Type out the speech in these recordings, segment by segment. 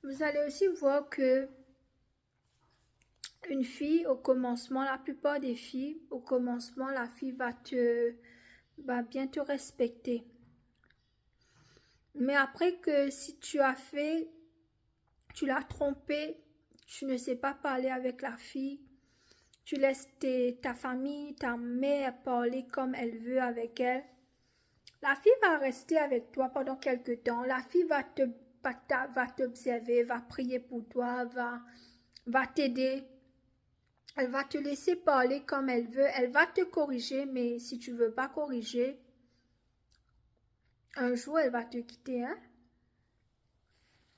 Vous allez aussi voir que une fille, au commencement, la plupart des filles, au commencement, la fille va bien te respecter. Mais après que si tu l'as trompée, tu ne sais pas parler avec la fille, tu laisses ta famille, ta mère parler comme elle veut avec elle, la fille va rester avec toi pendant quelque temps. La fille va t'observer, va prier pour toi, va t'aider. Elle va te laisser parler comme elle veut. Elle va te corriger, mais si tu veux pas corriger, un jour elle va te quitter, hein?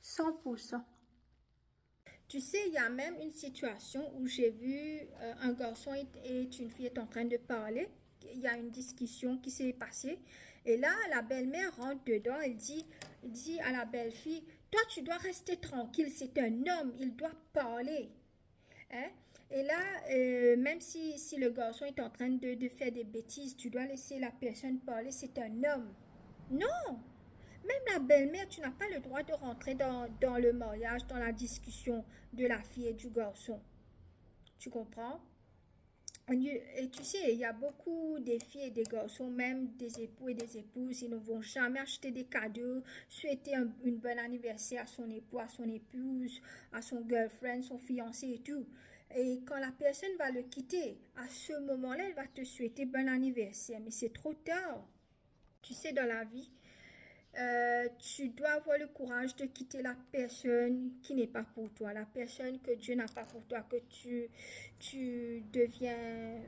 100%. Tu sais, il y a même une situation où j'ai vu un garçon et une fille est en train de parler. Il y a une discussion qui s'est passée. Et là, la belle-mère rentre dedans. Elle dit à la belle-fille, toi, tu dois rester tranquille. C'est un homme. Il doit parler. Hein? Et là, même si le garçon est en train de faire des bêtises, tu dois laisser la personne parler. C'est un homme. Non! Même la belle-mère, tu n'as pas le droit de rentrer dans le mariage, dans la discussion de la fille et du garçon. Tu comprends? Et tu sais, il y a beaucoup de filles et des garçons, même des époux et des épouses, ils ne vont jamais acheter des cadeaux, souhaiter une bonne anniversaire à son époux, à son épouse, à son girlfriend, son fiancé et tout. Et quand la personne va le quitter, à ce moment-là, elle va te souhaiter bon anniversaire, mais c'est trop tard. Tu sais, dans la vie, tu dois avoir le courage de quitter la personne qui n'est pas pour toi, la personne que Dieu n'a pas pour toi, que tu deviens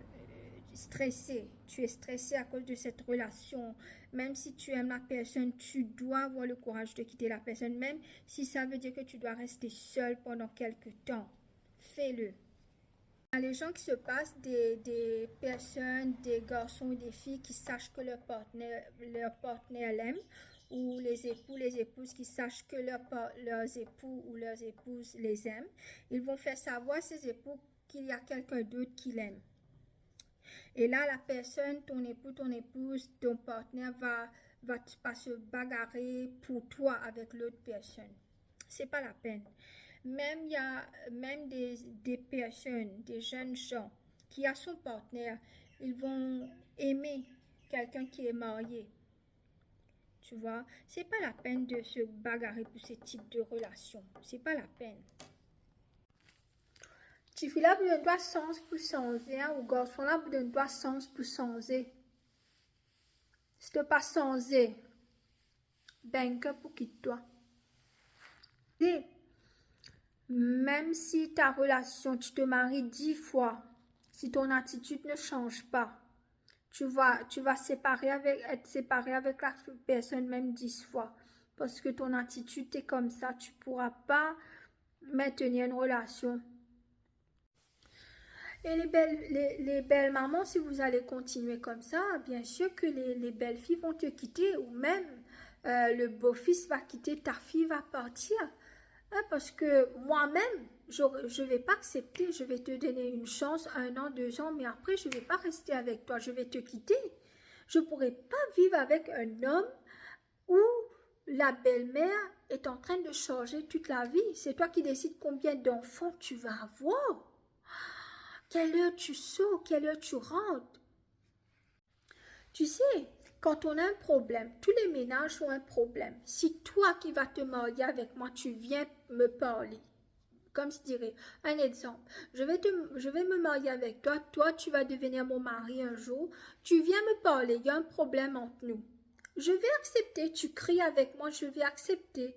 stressé. Tu es stressé à cause de cette relation. Même si tu aimes la personne, tu dois avoir le courage de quitter la personne, même si ça veut dire que tu dois rester seul pendant quelque temps. Fais-le. Il y a les gens qui se passent des personnes, des garçons ou des filles qui sachent que leur partenaire l'aime, ou les époux, les épouses qui sachent que leurs époux ou leurs épouses les aiment. Ils vont faire savoir à ces époux qu'il y a quelqu'un d'autre qui l'aime. Et là, la personne, ton époux, ton épouse, ton partenaire va se bagarrer pour toi avec l'autre personne. C'est pas la peine. Même il y a même des personnes, des jeunes gens qui a son partenaire, ils vont aimer quelqu'un qui est marié. Tu vois, c'est pas la peine de se bagarrer pour ce type de relation. C'est pas la peine. Tu fais là pour toi sens pour changer, hein, ou garçon là pour toi sens pour changer. Si tu pas changer, ben que pour quitter toi. Et même si ta relation, tu te maries 10 fois, si ton attitude ne change pas, tu vas être séparé avec la personne même 10 fois. Parce que ton attitude est comme ça, tu ne pourras pas maintenir une relation. Et les belles mamans, si vous allez continuer comme ça, bien sûr que les belles filles vont te quitter, ou même le beau-fils va quitter, ta fille va partir. Hein, parce que moi-même, je ne vais pas accepter, je vais te donner une chance, 1 an, 2 ans, mais après, je ne vais pas rester avec toi, je vais te quitter. Je ne pourrai pas vivre avec un homme où la belle-mère est en train de changer toute la vie. C'est toi qui décides combien d'enfants tu vas avoir. Quelle heure tu sors, quelle heure tu rentres. Tu sais, quand on a un problème, tous les ménages ont un problème. Si toi qui vas te marier avec moi, tu viens me parler, comme je dirais, un exemple, je vais me marier avec toi, toi tu vas devenir mon mari un jour, tu viens me parler, il y a un problème entre nous. Je vais accepter, tu cries avec moi, je vais accepter.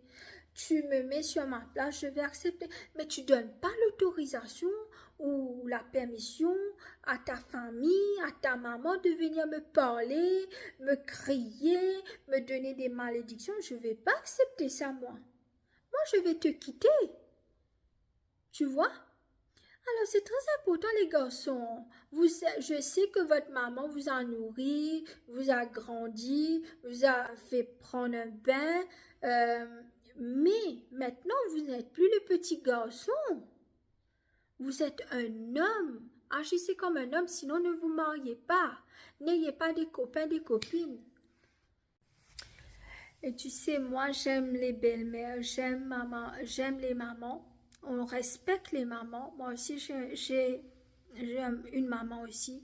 Tu me mets sur ma place, je vais accepter. Mais tu donnes pas l'autorisation ou la permission à ta famille, à ta maman de venir me parler, me crier, me donner des malédictions. Je vais pas accepter ça, moi. Moi, je vais te quitter. Tu vois? Alors, c'est très important, les garçons. Je sais que votre maman vous a nourri, vous a grandi, vous a fait prendre un bain, mais maintenant, vous n'êtes plus le petit garçon. Vous êtes un homme. Agissez comme un homme, sinon ne vous mariez pas. N'ayez pas des copains, des copines. Et tu sais, moi, j'aime les belles-mères, j'aime les mamans. On respecte les mamans. Moi aussi, j'aime une maman aussi.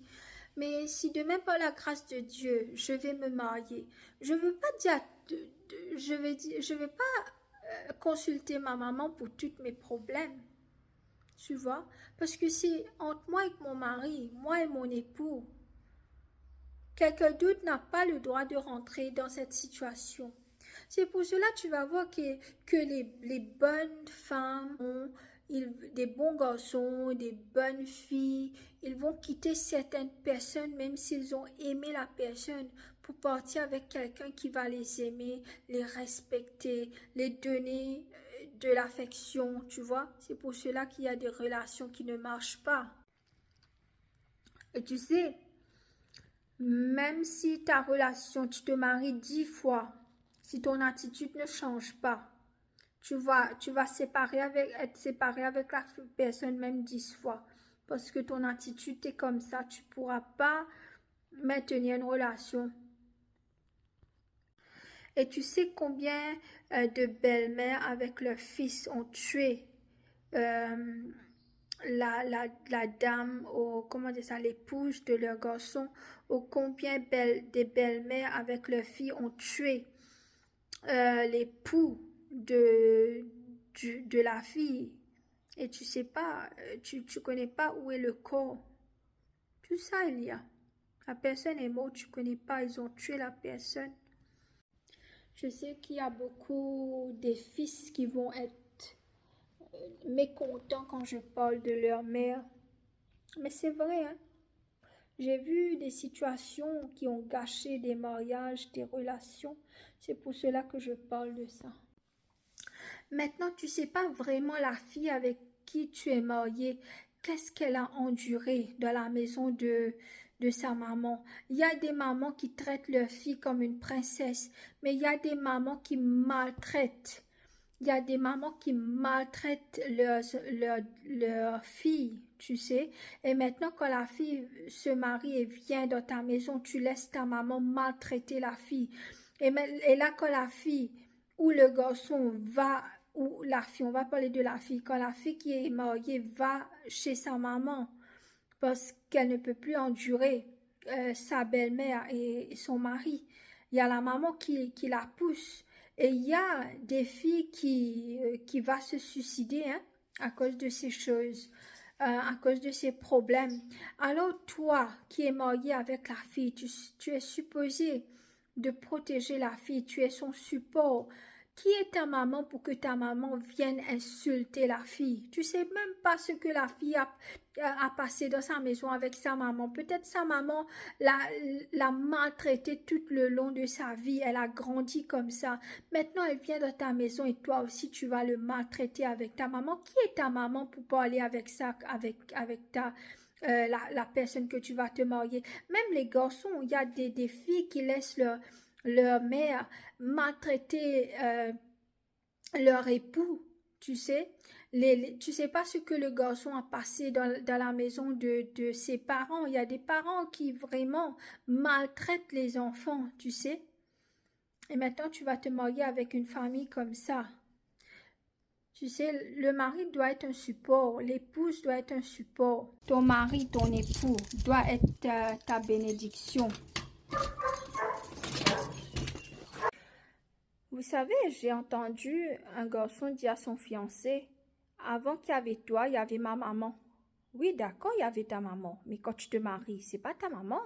Mais si demain, par la grâce de Dieu, je vais me marier, je veux pas dire, je vais pas consulter ma maman pour tous mes problèmes. Tu vois? Parce que c'est entre moi et mon mari, moi et mon époux. Quelqu'un d'autre n'a pas le droit de rentrer dans cette situation. C'est pour cela que tu vas voir que les bonnes femmes des bons garçons, des bonnes filles, ils vont quitter certaines personnes même s'ils ont aimé la personne pour partir avec quelqu'un qui va les aimer, les respecter, les donner de l'affection, tu vois. C'est pour cela qu'il y a des relations qui ne marchent pas. Et tu sais, même si ta relation, tu te maries 10 fois, si ton attitude ne change pas, tu vas être séparé avec la personne même 10 fois. Parce que ton attitude est comme ça, tu ne pourras pas maintenir une relation. Et tu sais combien de belles-mères avec leurs fils ont tué euh, la dame, comment dire ça, l'épouse de leur garçon, ou combien des belles-mères avec leurs filles ont tué l'époux de la fille. Et tu sais pas, tu connais pas où est le corps. Tout ça, il y a. La personne est morte, tu connais pas, ils ont tué la personne. Je sais qu'il y a beaucoup de fils qui vont être mécontents quand je parle de leur mère. Mais c'est vrai, hein. J'ai vu des situations qui ont gâché des mariages, des relations. C'est pour cela que je parle de ça. Maintenant, tu sais pas vraiment la fille avec qui tu es marié, qu'est-ce qu'elle a enduré dans la maison de sa maman. Il y a des mamans qui traitent leur fille comme une princesse, mais il y a des mamans qui maltraitent. Il y a des mamans qui maltraitent leur fille, tu sais. Et maintenant, quand la fille se marie et vient dans ta maison, tu laisses ta maman maltraiter la fille. Et là, quand la fille ou le garçon va, ou la fille, on va parler de la fille, quand la fille qui est mariée va chez sa maman parce qu'elle ne peut plus endurer sa belle-mère et son mari, il y a la maman qui la pousse. Et il y a des filles qui vont se suicider hein, à cause de ces choses, à cause de ces problèmes. Alors toi qui es marié avec la fille, tu es supposé de protéger la fille, tu es son support. Qui est ta maman pour que ta maman vienne insulter la fille? Tu sais même pas ce que la fille a passé dans sa maison avec sa maman. Peut-être sa maman l'a maltraitée tout le long de sa vie. Elle a grandi comme ça. Maintenant, elle vient dans ta maison et toi aussi, tu vas le maltraiter avec ta maman. Qui est ta maman pour parler avec ça, avec la personne que tu vas te marier? Même les garçons, il y a des filles qui laissent leur mère maltraiter leur époux, tu sais. Tu sais pas ce que le garçon a passé dans la maison de ses parents. Il y a des parents qui vraiment maltraitent les enfants, tu sais. Et maintenant, tu vas te marier avec une famille comme ça. Tu sais, le mari doit être un support, l'épouse doit être un support. Ton mari, ton époux doit être ta bénédiction. Vous savez, j'ai entendu un garçon dire à son fiancé, avant qu'il y avait toi, il y avait ma maman. Oui, d'accord, il y avait ta maman, mais quand tu te maries, c'est pas ta maman.